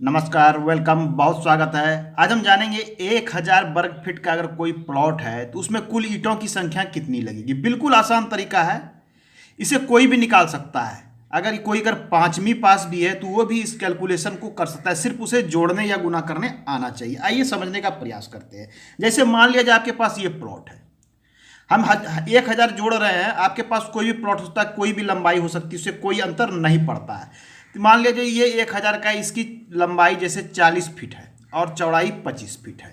नमस्कार, वेलकम, बहुत स्वागत है। आज हम जानेंगे 1000 वर्ग फीट का अगर कोई प्लॉट है तो उसमें कुल ईंटों की संख्या कितनी लगेगी। बिल्कुल आसान तरीका है, इसे कोई भी निकाल सकता है। अगर कोई अगर पांचवी पास भी है तो वो भी इस कैलकुलेशन को कर सकता है, सिर्फ उसे जोड़ने या गुना करने आना चाहिए। आइए समझने का प्रयास करते हैं। जैसे मान लिया जाए आपके पास ये प्लॉट है, हम 1000 जोड़ रहे हैं। आपके पास कोई भी प्लॉट होता है, कोई भी लंबाई हो सकती है, उससे कोई अंतर नहीं पड़ता है। तो मान लीजिए ये 1000 का है, इसकी लंबाई जैसे 40 फीट है और चौड़ाई 25 फीट है।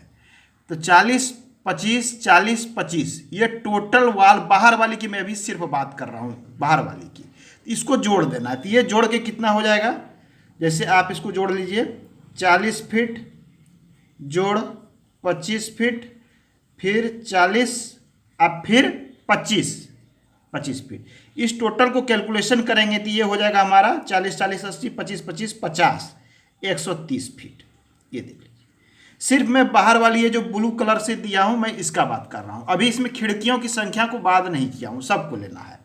तो 40 25 40 25 ये टोटल वाल, बाहर वाली की मैं अभी सिर्फ बात कर रहा हूँ, बाहर वाली की। इसको जोड़ देना है। तो ये जोड़ के कितना हो जाएगा, जैसे आप इसको जोड़ लीजिए, 40 फीट जोड़ 25 फीट, फिर 40, अब फिर 25 फीट। इस टोटल को कैलकुलेशन करेंगे तो ये हो जाएगा हमारा 40 40 80 25 25 50 130 फीट। ये देख लीजिए, सिर्फ मैं बाहर वाली ये जो ब्लू कलर से दिया हूं मैं इसका बात कर रहा हूं। अभी इसमें खिड़कियों की संख्या को बात नहीं किया हूं, सबको लेना है।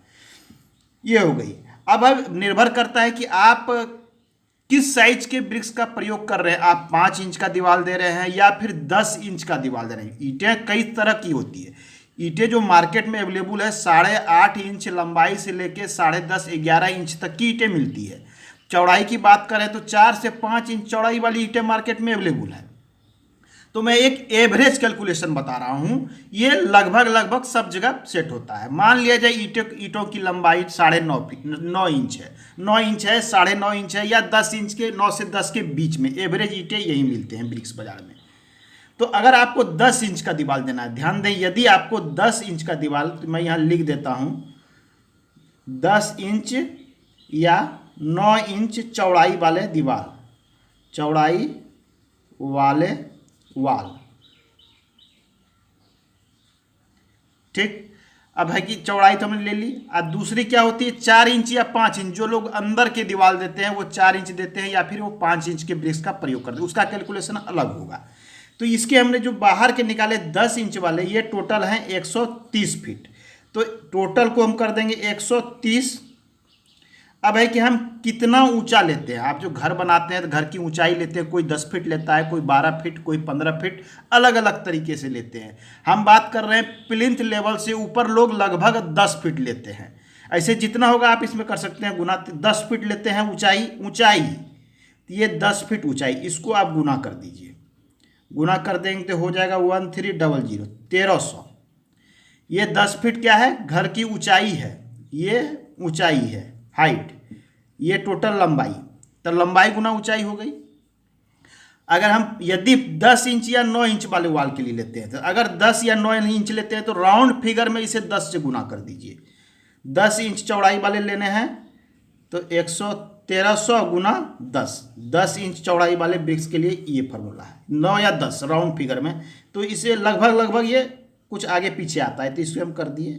ये हो गई। अब निर्भर करता है कि आप किस साइज के ब्रिक्स का प्रयोग कर रहे हैं। आप 5 इंच का दीवार दे रहे हैं या फिर 10 इंच का दीवार दे रहे हैं। ईंटें कई तरह की होती है। ईंटें जो मार्केट में अवेलेबल है 8.5 इंच लंबाई से लेके 10.5 11 इंच तक की ईंटें मिलती है। चौड़ाई की बात करें तो 4 से 5 इंच चौड़ाई वाली ईंटें मार्केट में अवेलेबल है। तो मैं एक एवरेज कैलकुलेशन बता रहा हूं, ये लगभग सब जगह सेट होता है। मान लिया जाए ईंटों की लंबाई 9.5 इंच है, 9 इंच है, 9.5 इंच है या 10 इंच के, 9 से 10 के बीच में एवरेज ईंटें यही मिलते हैं ब्रिक्स बाजार में। तो अगर आपको 10 इंच का दीवार देना है, ध्यान दें, यदि आपको 10 इंच का दीवार, तो मैं यहाँ लिख देता हूँ 10 इंच या 9 इंच चौड़ाई वाले दीवार, चौड़ाई वाले वाल, ठीक। अब है कि चौड़ाई तो हमने ले ली। अब दूसरी क्या होती है, 4 इंच या 5 इंच। जो लोग अंदर के दीवार देते हैं वो 4 इंच देते हैं या फिर वो 5 इंच के ब्रिक्स का प्रयोग करते हैं, उसका कैलकुलेशन अलग होगा। तो इसके हमने जो बाहर के निकाले 10 इंच वाले, ये टोटल हैं 130 फीट। तो टोटल को हम कर देंगे 130। अब है कि हम कितना ऊंचा लेते हैं। आप जो घर बनाते हैं तो घर की ऊंचाई लेते हैं, कोई 10 फीट लेता है, कोई 12 फीट, कोई 15 फीट, अलग अलग तरीके से लेते हैं। हम बात कर रहे हैं प्लिंथ लेवल से ऊपर लोग लगभग 10 फीट लेते हैं। ऐसे जितना होगा आप इसमें कर सकते हैं गुना। 10 फीट लेते हैं ऊंचाई, तो ये 10 फीट ऊंचाई, इसको आप गुना कर दीजिए। गुना कर देंगे तो हो जाएगा 1300, 1300। ये 10 फीट क्या है, घर की ऊंचाई है, ये ऊंचाई है, हाइट, ये टोटल लंबाई। तो लंबाई गुना ऊंचाई हो गई। अगर हम यदि 10 इंच या 9 इंच वाले वाल के लिए लेते हैं, तो अगर 10 या 9 इंच लेते हैं तो राउंड फिगर में इसे 10 से गुना कर दीजिए। 10 इंच चौड़ाई वाले लेने हैं तो 1300 गुना 10 इंच चौड़ाई वाले ब्रिक्स के लिए ये फॉर्मूला है, 9 या 10 राउंड फिगर में। तो इसे लगभग ये कुछ आगे पीछे आता है, तो इसे हम कर दिए।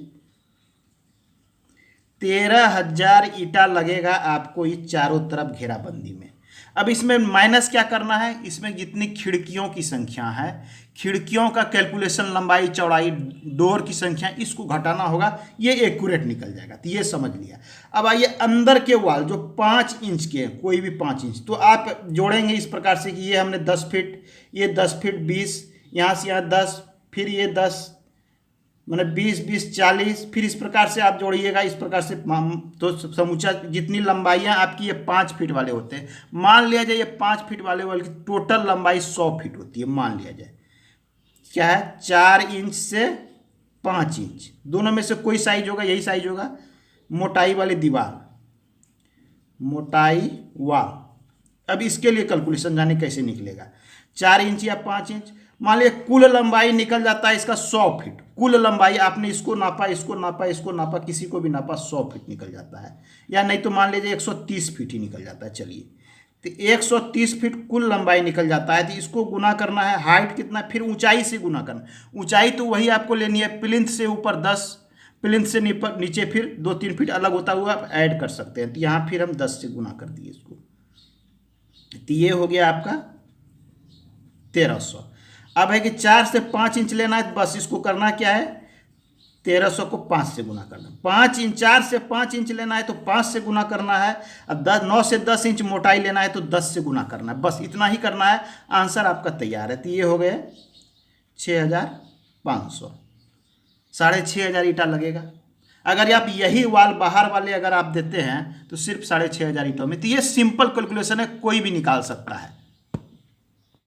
13,000 ईंटा लगेगा आपको इस चारों तरफ घेराबंदी में। अब इसमें माइनस क्या करना है, इसमें जितनी खिड़कियों की संख्या है, खिड़कियों का कैलकुलेशन, लंबाई चौड़ाई, डोर की संख्या, इसको घटाना होगा, ये एक्यूरेट निकल जाएगा। तो ये समझ लिया। अब आइए अंदर के वाल जो 5 इंच के हैं, कोई भी 5 इंच, तो आप जोड़ेंगे इस प्रकार से कि ये हमने 10 फीट, ये 10 फीट 20, यहाँ से यहाँ 10, फिर ये 10, मतलब 20 20 40, फिर इस प्रकार से आप जोड़िएगा। इस प्रकार से तो समूचा जितनी लंबाइयाँ आपकी ये 5 फीट वाले होते हैं। मान लिया जाए ये 5 फीट वाले की टोटल लंबाई 100 फीट होती है। मान लिया जाए क्या है, 4 इंच से 5 इंच, दोनों में से कोई साइज होगा, यही साइज होगा। मोटाई वाली दीवार, मोटाई वाल। अब इसके लिए कैलकुलेशन जाने कैसे निकलेगा, 4 इंच या 5 इंच। मान लिया कुल लंबाई निकल जाता है इसका 100 फीट। कुल लंबाई आपने इसको नापा, इसको नापा, इसको नापा, किसी को भी नापा, 100 फीट निकल जाता है। या नहीं तो मान लीजिए 130 फीट ही निकल जाता है। चलिए, तो 130 फीट कुल लंबाई निकल जाता है। तो इसको गुना करना है, हाइट कितना, फिर ऊंचाई से गुना करना। ऊंचाई तो वही आपको लेनी है, प्लिंथ से ऊपर 10, प्लिंथ से नीचे फिर 2-3 फीट अलग होता हुआ आप ऐड कर सकते हैं। तो यहाँ फिर हम 10 से गुना कर दिए इसको। तो ये हो गया आपका 1300। अब है कि 4 से 5 इंच लेना है, बस इसको करना क्या है, 1300 को 5 से गुना करना, 5 इंच, 4 से 5 इंच लेना है तो 5 से गुना करना है, अब 9 से 10 इंच मोटाई लेना है तो 10 से गुना करना है, बस इतना ही करना है। आंसर आपका तैयार है। तो ये हो गए 6500, 6500 ईटा लगेगा। अगर आप यही वाल बाहर वाले अगर आप देते हैं तो सिर्फ 6500 ईटों में। तो ये सिंपल कैलकुलेशन है, कोई भी निकाल सकता है।